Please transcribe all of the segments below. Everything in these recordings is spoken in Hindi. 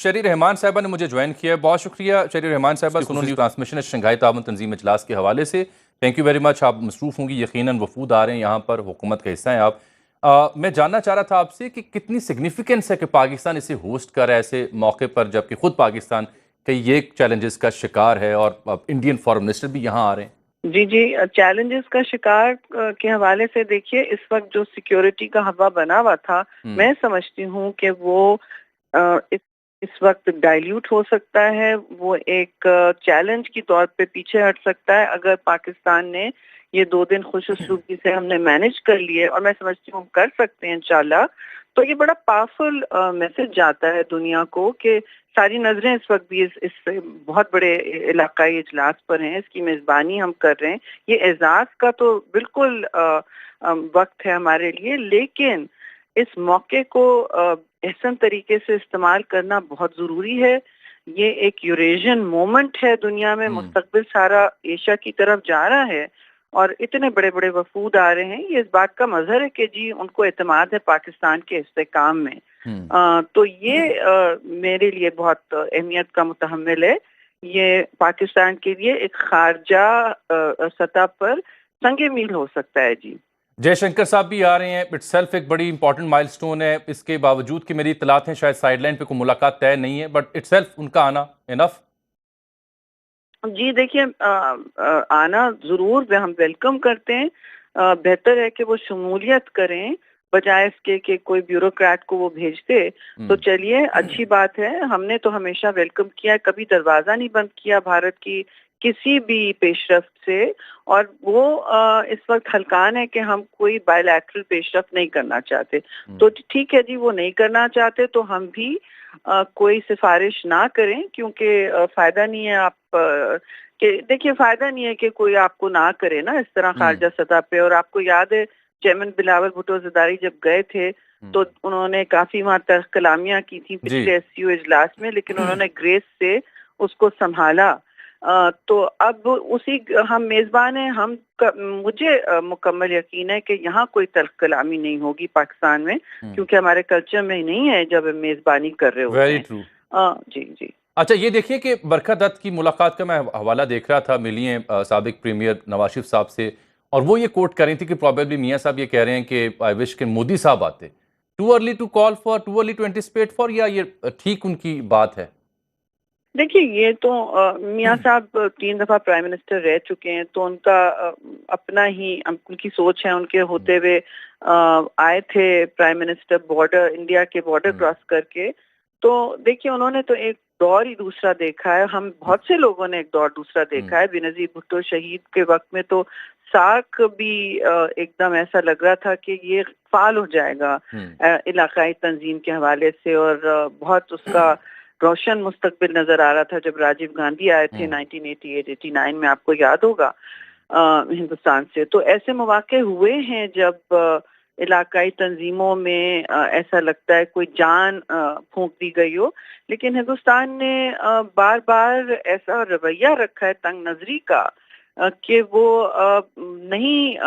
शरी रहमान साहबा ने मुझे ज्वाइन किया है। बहुत शुक्रिया शरी रहमान साहबा, सुनो न्यूज़ ट्रांसमिशन शंघाई ताउन तंजीम इजलास के हवाले से। Thank you very much. आप मसरूफ़ होंगी, यकीनन वफूद आ रहे हैं यहाँ पर, हुकूमत का हिस्सा हैं आप। मैं जानना चाह रहा था आपसे कि कितनी सिग्निफिकेंस है कि पाकिस्तान इसे होस्ट कर रहा है ऐसे मौके पर, जबकि खुद पाकिस्तान कई ये चैलेंजेस का शिकार है और इंडियन फॉरेन मिनिस्टर भी यहाँ आ रहे हैं। जी जी, चैलेंजेस का शिकार के हवाले से देखिए, इस वक्त जो सिक्योरिटी का हवा बना हुआ था, मैं समझती हूँ कि वो इस वक्त डाइल्यूट हो सकता है। वो एक चैलेंज की तौर पे पीछे हट सकता है अगर पाकिस्तान ने ये 2 दिन खुशउस्लूबी से हमने मैनेज कर लिए, और मैं समझती हूँ हम कर सकते हैं इंशाल्लाह। तो ये बड़ा पावरफुल मैसेज जाता है दुनिया को कि सारी नजरें इस वक्त भी इस बहुत बड़े इलाकाई इजलास पर हैं। इसकी मेजबानी हम कर रहे हैं। ये एजाज का तो बिल्कुल वक्त है हमारे लिए, लेकिन इस मौके को एहसन तरीके से इस्तेमाल करना बहुत जरूरी है। ये एक यूरेशियन मोमेंट है दुनिया में, मुस्तकबिल सारा एशिया की तरफ जा रहा है और इतने बड़े बड़े वफूद आ रहे हैं। ये इस बात का मजहर है कि जी उनको एतमाद है पाकिस्तान के इस्तेकाम में। तो ये मेरे लिए बहुत अहमियत का मुतहम्मिल है। ये पाकिस्तान के लिए एक खारजा सतह पर संगे मील हो सकता है। जी, जयशंकर साहब भी आ रहे हैं, इटसेल्फ एक बड़ी इंपॉर्टेंट माइलस्टोन है। इसके बावजूद कि मेरी इतलात है शायद साइडलाइन पे कोई मुलाकात तय नहीं है, बट इटसेल्फ उनका आना इनफ। जी देखिए, आना जरूर हम वेलकम करते हैं। बेहतर है कि वो शमूलियत करें बजाय इसके कि कोई ब्यूरोक्रेट को वो भेज दे। तो चलिए, अच्छी बात है। हमने तो हमेशा वेलकम किया, कभी दरवाजा नहीं बंद किया भारत की किसी भी पेशरफ्त से। और वो इस वक्त हलकान है कि हम कोई बायलैटरल पेशरफ्त नहीं करना चाहते। तो ठीक है जी, वो नहीं करना चाहते तो हम भी कोई सिफारिश ना करें, क्योंकि फायदा नहीं है। आप कि देखिए, फायदा नहीं है कि कोई आपको ना करे ना इस तरह खारजा सतह पे। और आपको याद है चेयरमैन बिलावल भुट्टो ज़रदारी जब गए थे तो उन्होंने काफी वहां तर्क कलामियां की थी पिछले एससीओ इजलास में, लेकिन उन्होंने ग्रेस से उसको संभाला। तो अब उसी हम मेजबान हैं। मुझे मुकम्मल यकीन है कि यहाँ कोई तल्ख कलामी नहीं होगी पाकिस्तान में, क्योंकि हमारे कल्चर में नहीं है जब हम मेजबानी कर रहे होते वेरी हैं। ट्रू। जी जी। अच्छा, ये देखिए कि बरखा दत्त की मुलाकात का मैं हवाला देख रहा था, मिली हैं साबिक प्रीमियर नवाज शरीफ साहब से, और वो ये कोट कर रही थी कि प्रॉबेबली मियां साहब ये कह रहे हैं कि आई विश के मोदी साहब आते। Too early to call for, too early to anticipate for, या ये ठीक उनकी बात है? देखिए, ये तो मियां साहब 3 दफा प्राइम मिनिस्टर रह चुके हैं, तो उनका अपना ही उनकी सोच है। उनके होते हुए आए थे प्राइम मिनिस्टर बॉर्डर, इंडिया के बॉर्डर क्रॉस करके। तो देखिए, उन्होंने तो एक दौर ही दूसरा देखा है। हम बहुत से लोगों ने एक दौर दूसरा देखा है। बेनजीर भुट्टो शहीद के वक्त में तो सार्क भी एकदम ऐसा लग रहा था कि ये फाल हो जाएगा इलाकाई तंजीम के हवाले से, और बहुत उसका रोशन मुस्तकबिल नजर आ रहा था जब राजीव गांधी आए थे 1988-89 में, आपको याद होगा, हिंदुस्तान से। तो ऐसे मौके हुए हैं जब इलाकाई तंजीमों में ऐसा लगता है कोई जान फूंक दी गई हो। लेकिन हिंदुस्तान ने बार बार ऐसा रवैया रखा है तंग नजरी का कि वो नहीं,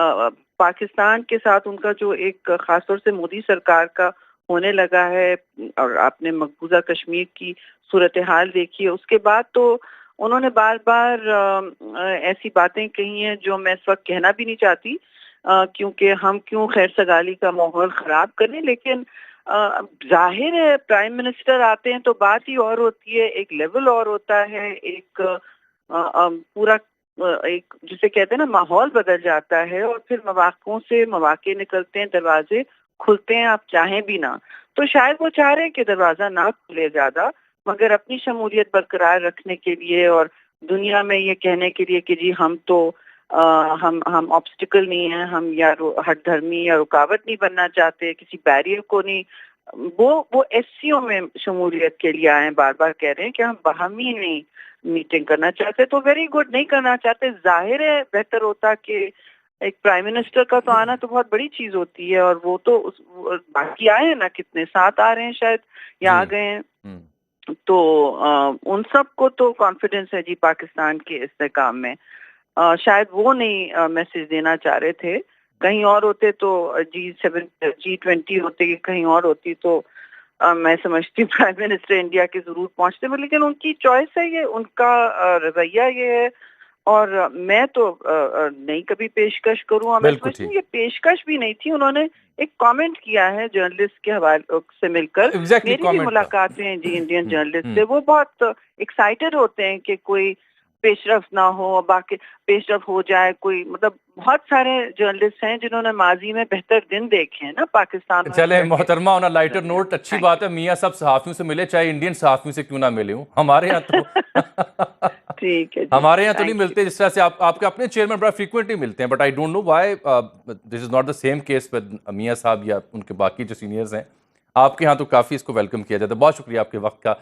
पाकिस्तान के साथ उनका जो एक खासतौर से मोदी सरकार का होने लगा है, और आपने मकबूजा कश्मीर की सूरत हाल देखी है, उसके बाद तो उन्होंने बार बार ऐसी बातें कही हैं जो मैं इस वक्त कहना भी नहीं चाहती, क्योंकि हम क्यों खैर सगाली का माहौल खराब करें। लेकिन जाहिर है प्राइम मिनिस्टर आते हैं तो बात ही और होती है, एक लेवल और होता है, एक पूरा एक जिसे कहते हैं ना, माहौल बदल जाता है, और फिर मवाकों से मवाके निकलते हैं, दरवाजे खुलते हैं, आप चाहें भी ना। तो शायद वो चाह रहे हैं कि दरवाजा ना खुले ज्यादा, मगर अपनी शमूलियत बरकरार रखने के लिए और दुनिया में ये कहने के लिए कि जी हम तो हम ऑब्स्टिकल नहीं है, हम या हट धर्मी या रुकावट नहीं बनना चाहते, किसी बैरियर को नहीं। वो एससीओ में शमूलियत के लिए आए, बार बार कह रहे हैं कि हम बाहमी नहीं मीटिंग करना चाहते। तो वेरी गुड, नहीं करना चाहते, जाहिर है बेहतर होता कि एक प्राइम मिनिस्टर का तो आना तो बहुत बड़ी चीज होती है, और वो तो बाकी आए हैं ना, कितने 7 आ रहे हैं शायद, या आ गए हैं। तो उन सब को तो कॉन्फिडेंस है जी पाकिस्तान के इस्तेकाम में। शायद वो नहीं मैसेज देना चाह रहे थे। कहीं और होते तो G7 G20 होते, कहीं और होती तो मैं समझती हूँ प्राइम मिनिस्टर इंडिया के जरूर पहुंचते, लेकिन उनकी चॉइस है, ये उनका रवैया ये है। और मैं तो नहीं कभी पेशकश करूँ, और मैं बिल्कुल समझती हूँ ठीक। ये पेशकश भी नहीं थी। उन्होंने एक कमेंट किया है जर्नलिस्ट के हवाले से मिलकर। एग्जैक्टली मेरी भी कमेंट था। मुलाकातें जी इंडियन जर्नलिस्ट हम्म। से, वो बहुत एक्साइटेड होते हैं कि कोई पेशरफ ना हो, बाकी पेशरफ हो जाए कोई। मतलब बहुत सारे जर्नलिस्ट हैं जिन्होंने माजी में बेहतर दिन देखे हैं ना पाकिस्तान और चले इंडिया के। मोहतरमा, ऑन अ लाइटर नोट, अच्छी थैंक बात है, मियाँ साहब सहाफियों से मिले, चाहे इंडियन सहाफियों से क्यों ना मिले हूँ, हमारे यहाँ तो यू। ठीक है जी, हमारे यहाँ तो नहीं थैंक यू। मिलते जिस तरह से आप आपके अपने चेयरमैन बड़ा फ्रीक्वेंटली मिलते हैं, but I don't know why this is not the same case with मियाँ साहब या उनके बाकी जो सीनियर्स हैं। आपके यहाँ तो काफ़ी इसको वेलकम किया जाता है। बहुत शुक्रिया आपके वक्त का।